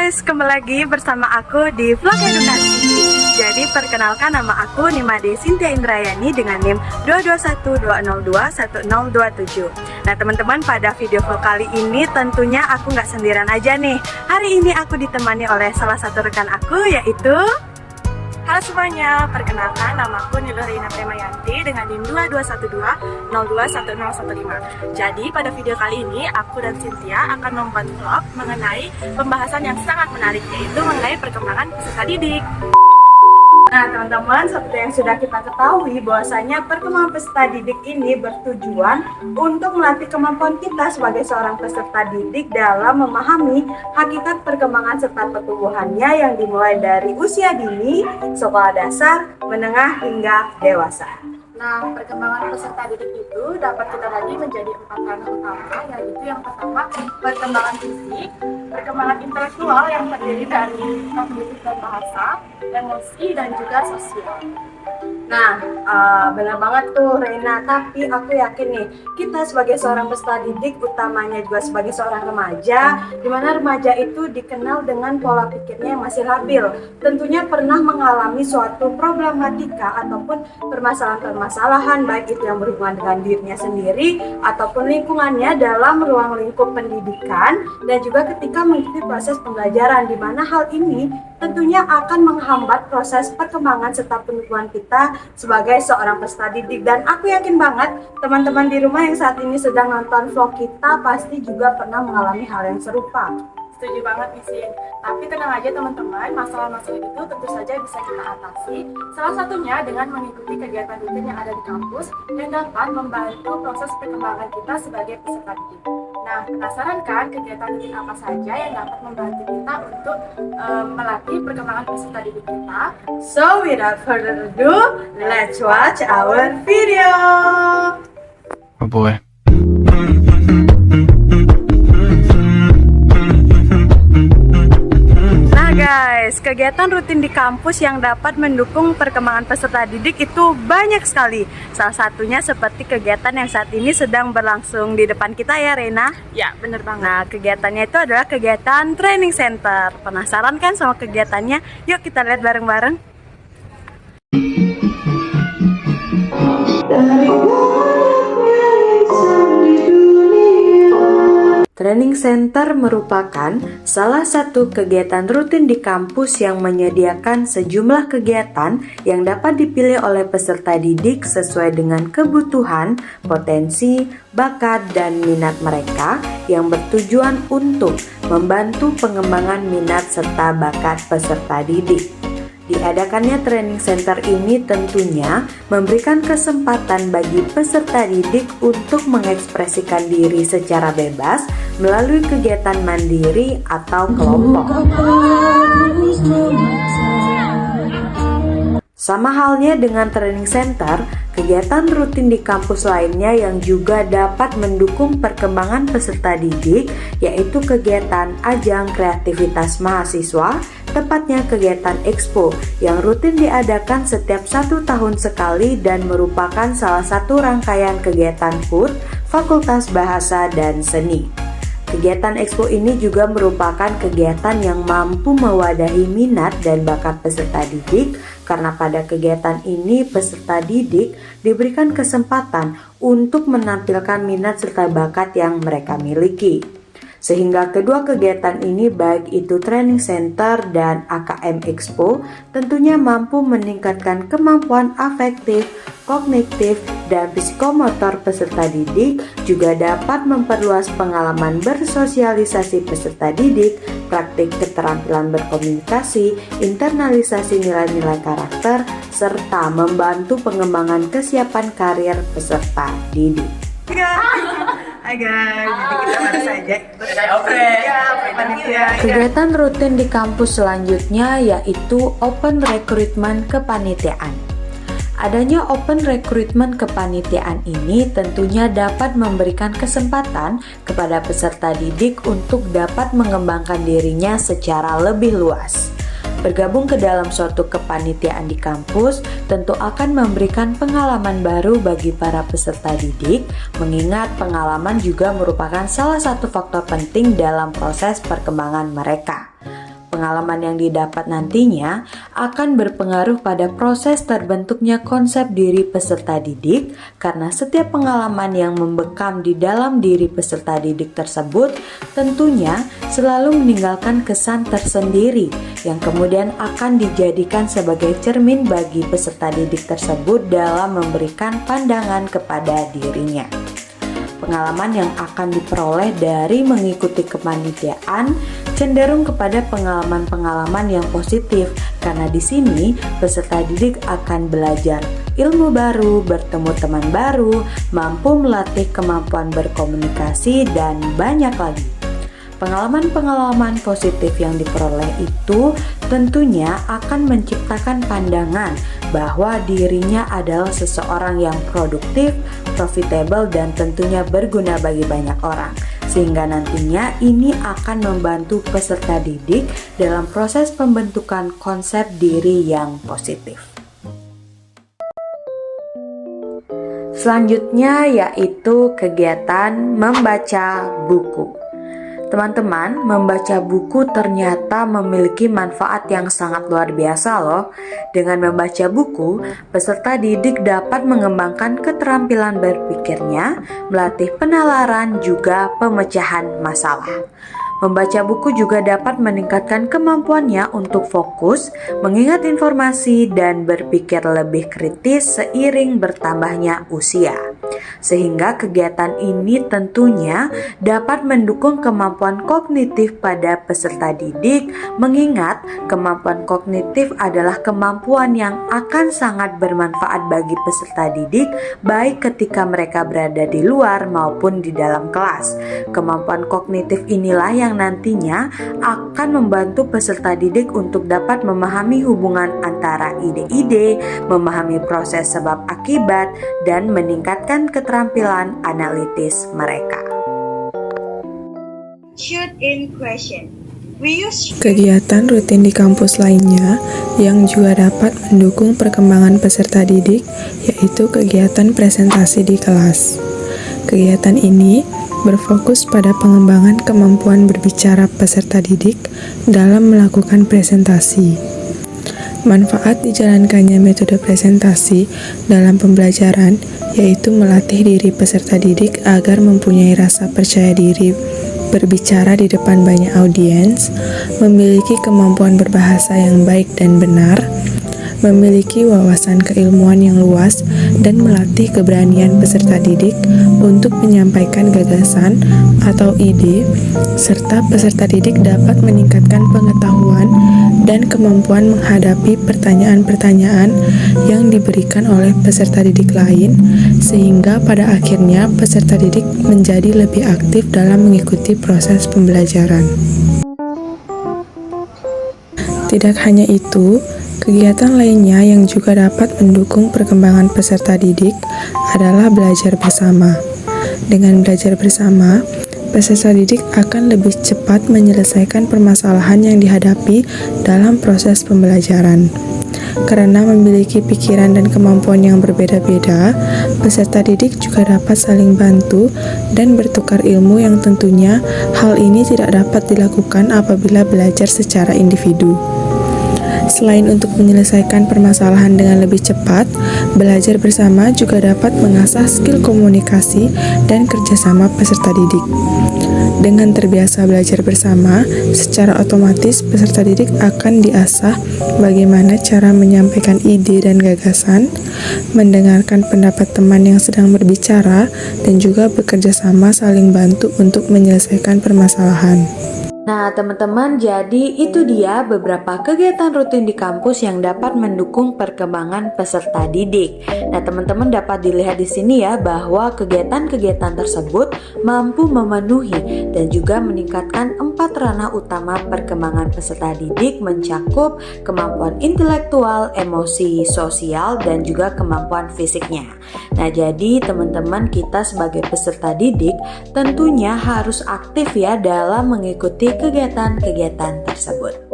guys, kembali lagi bersama aku di vlog edukasi. Jadi perkenalkan, nama aku Nimade Cynthia Indrayani dengan NIM 2212021027. Nah teman-teman, pada video vlog kali ini tentunya aku nggak sendirian aja nih. Hari ini aku ditemani oleh salah satu rekan aku, yaitu... Halo semuanya, perkenalkan nama aku Nilo Reina Premayanti dengan NIM 2212021015. Jadi pada video kali ini aku dan Cynthia akan membuat vlog mengenai pembahasan yang sangat menarik, yaitu mengenai perkembangan peserta didik. Nah teman-teman, seperti yang sudah kita ketahui bahwasanya perkembangan peserta didik ini bertujuan untuk melatih kemampuan kita sebagai seorang peserta didik dalam memahami hakikat perkembangan serta pertumbuhannya yang dimulai dari usia dini, sekolah dasar, menengah hingga dewasa. Nah, perkembangan peserta didik itu dapat kita bagi menjadi 4 ranah utama, yaitu yang pertama perkembangan fisik, perkembangan intelektual yang terdiri dari kognitif dan bahasa, emosi, dan juga sosial. Nah, benar banget tuh Reina, tapi aku yakin nih, kita sebagai seorang peserta didik, utamanya juga sebagai seorang remaja, di mana remaja itu dikenal dengan pola pikirnya yang masih labil. Tentunya pernah mengalami suatu problematika ataupun permasalahan-permasalahan, baik itu yang berhubungan dengan dirinya sendiri ataupun lingkungannya dalam ruang lingkup pendidikan, dan juga ketika mengikuti proses pembelajaran, di mana hal ini tentunya akan menghambat proses perkembangan serta penumbuhan kita sebagai seorang peserta didik. Dan aku yakin banget teman-teman di rumah yang saat ini sedang nonton vlog kita pasti juga pernah mengalami hal yang serupa. Setuju banget nih Sin. Tapi tenang aja teman-teman, masalah-masalah itu tentu saja bisa kita atasi. Salah satunya dengan mengikuti kegiatan rutin yang ada di kampus yang dapat membantu proses perkembangan kita sebagai peserta didik. Nah, penasaran kan kegiatan rutin apa saja yang dapat membantu kita untuk melatih perkembangan peserta didik kita? So without further ado, let's watch our video. Oh boy. Nah guys, kegiatan rutin di kampus yang dapat mendukung perkembangan peserta didik itu banyak sekali. Salah satunya seperti kegiatan yang saat ini sedang berlangsung di depan kita ya Reina. Ya, bener banget. Nah, kegiatannya itu adalah kegiatan training center. Penasaran kan sama kegiatannya? Yuk kita lihat bareng-bareng. Training Center merupakan salah satu kegiatan rutin di kampus yang menyediakan sejumlah kegiatan yang dapat dipilih oleh peserta didik sesuai dengan kebutuhan, potensi, bakat, dan minat mereka yang bertujuan untuk membantu pengembangan minat serta bakat peserta didik. Diadakannya training center ini tentunya memberikan kesempatan bagi peserta didik untuk mengekspresikan diri secara bebas melalui kegiatan mandiri atau kelompok. Sama halnya dengan training center, kegiatan rutin di kampus lainnya yang juga dapat mendukung perkembangan peserta didik, yaitu kegiatan ajang kreativitas mahasiswa, tepatnya kegiatan Expo yang rutin diadakan setiap 1 tahun sekali dan merupakan salah satu rangkaian kegiatan HUT Fakultas Bahasa dan Seni. Kegiatan Expo ini juga merupakan kegiatan yang mampu mewadahi minat dan bakat peserta didik, karena pada kegiatan ini peserta didik diberikan kesempatan untuk menampilkan minat serta bakat yang mereka miliki. Sehingga kedua kegiatan ini, baik itu Training Center dan AKM Expo, tentunya mampu meningkatkan kemampuan afektif, kognitif, dan psikomotor peserta didik, juga dapat memperluas pengalaman bersosialisasi peserta didik, praktik keterampilan berkomunikasi, internalisasi nilai-nilai karakter, serta membantu pengembangan kesiapan karir peserta didik. Hai guys, jadi kita baru saja Kegiatan rutin di kampus selanjutnya yaitu Open Recruitment Kepanitiaan. Adanya Open Recruitment Kepanitiaan ini tentunya dapat memberikan kesempatan kepada peserta didik untuk dapat mengembangkan dirinya secara lebih luas. Bergabung ke dalam suatu kepanitiaan di kampus tentu akan memberikan pengalaman baru bagi para peserta didik, mengingat pengalaman juga merupakan salah satu faktor penting dalam proses perkembangan mereka. Pengalaman yang didapat nantinya akan berpengaruh pada proses terbentuknya konsep diri peserta didik, karena setiap pengalaman yang membekam di dalam diri peserta didik tersebut tentunya selalu meninggalkan kesan tersendiri yang kemudian akan dijadikan sebagai cermin bagi peserta didik tersebut dalam memberikan pandangan kepada dirinya. Pengalaman yang akan diperoleh dari mengikuti kepanitiaan cenderung kepada pengalaman-pengalaman yang positif, karena di sini peserta didik akan belajar ilmu baru, bertemu teman baru, mampu melatih kemampuan berkomunikasi, dan banyak lagi. Pengalaman-pengalaman positif yang diperoleh itu tentunya akan menciptakan pandangan bahwa dirinya adalah seseorang yang produktif, profitable, dan tentunya berguna bagi banyak orang. Sehingga nantinya ini akan membantu peserta didik dalam proses pembentukan konsep diri yang positif. Selanjutnya yaitu kegiatan membaca buku. Teman-teman, membaca buku ternyata memiliki manfaat yang sangat luar biasa loh. Dengan membaca buku, peserta didik dapat mengembangkan keterampilan berpikirnya, melatih penalaran juga pemecahan masalah. Membaca buku juga dapat meningkatkan kemampuannya untuk fokus, mengingat informasi, dan berpikir lebih kritis seiring bertambahnya usia. Sehingga kegiatan ini tentunya dapat mendukung kemampuan kognitif pada peserta didik, mengingat kemampuan kognitif adalah kemampuan yang akan sangat bermanfaat bagi peserta didik baik ketika mereka berada di luar maupun di dalam kelas. Kemampuan kognitif inilah yang nantinya akan membantu peserta didik untuk dapat memahami hubungan antara ide-ide, memahami proses sebab akibat, dan meningkatkan keterampilan analitis mereka. Kegiatan rutin di kampus lainnya yang juga dapat mendukung perkembangan peserta didik yaitu kegiatan presentasi di kelas. Kegiatan ini berfokus pada pengembangan kemampuan berbicara peserta didik dalam melakukan presentasi. Manfaat dijalankannya metode presentasi dalam pembelajaran yaitu melatih diri peserta didik agar mempunyai rasa percaya diri berbicara di depan banyak audiens, memiliki kemampuan berbahasa yang baik dan benar, memiliki wawasan keilmuan yang luas, dan melatih keberanian peserta didik untuk menyampaikan gagasan atau ide, serta peserta didik dapat meningkatkan pengetahuan dan kemampuan menghadapi pertanyaan-pertanyaan yang diberikan oleh peserta didik lain, sehingga pada akhirnya peserta didik menjadi lebih aktif dalam mengikuti proses pembelajaran. Tidak hanya itu, kegiatan lainnya yang juga dapat mendukung perkembangan peserta didik adalah belajar bersama. Dengan belajar bersama, peserta didik akan lebih cepat menyelesaikan permasalahan yang dihadapi dalam proses pembelajaran. Karena memiliki pikiran dan kemampuan yang berbeda-beda, peserta didik juga dapat saling bantu dan bertukar ilmu yang tentunya hal ini tidak dapat dilakukan apabila belajar secara individu. Selain untuk menyelesaikan permasalahan dengan lebih cepat, belajar bersama juga dapat mengasah skill komunikasi dan kerjasama peserta didik. Dengan terbiasa belajar bersama, secara otomatis peserta didik akan diasah bagaimana cara menyampaikan ide dan gagasan, mendengarkan pendapat teman yang sedang berbicara, dan juga bekerja sama saling bantu untuk menyelesaikan permasalahan. Nah teman-teman, jadi itu dia beberapa kegiatan rutin di kampus yang dapat mendukung perkembangan peserta didik. Nah teman-teman dapat dilihat di sini ya bahwa kegiatan-kegiatan tersebut mampu memenuhi dan juga meningkatkan 4 ranah utama perkembangan peserta didik, mencakup kemampuan intelektual, emosi, sosial, dan juga kemampuan fisiknya. Nah jadi teman-teman, kita sebagai peserta didik tentunya harus aktif ya dalam mengikuti kegiatan-kegiatan tersebut.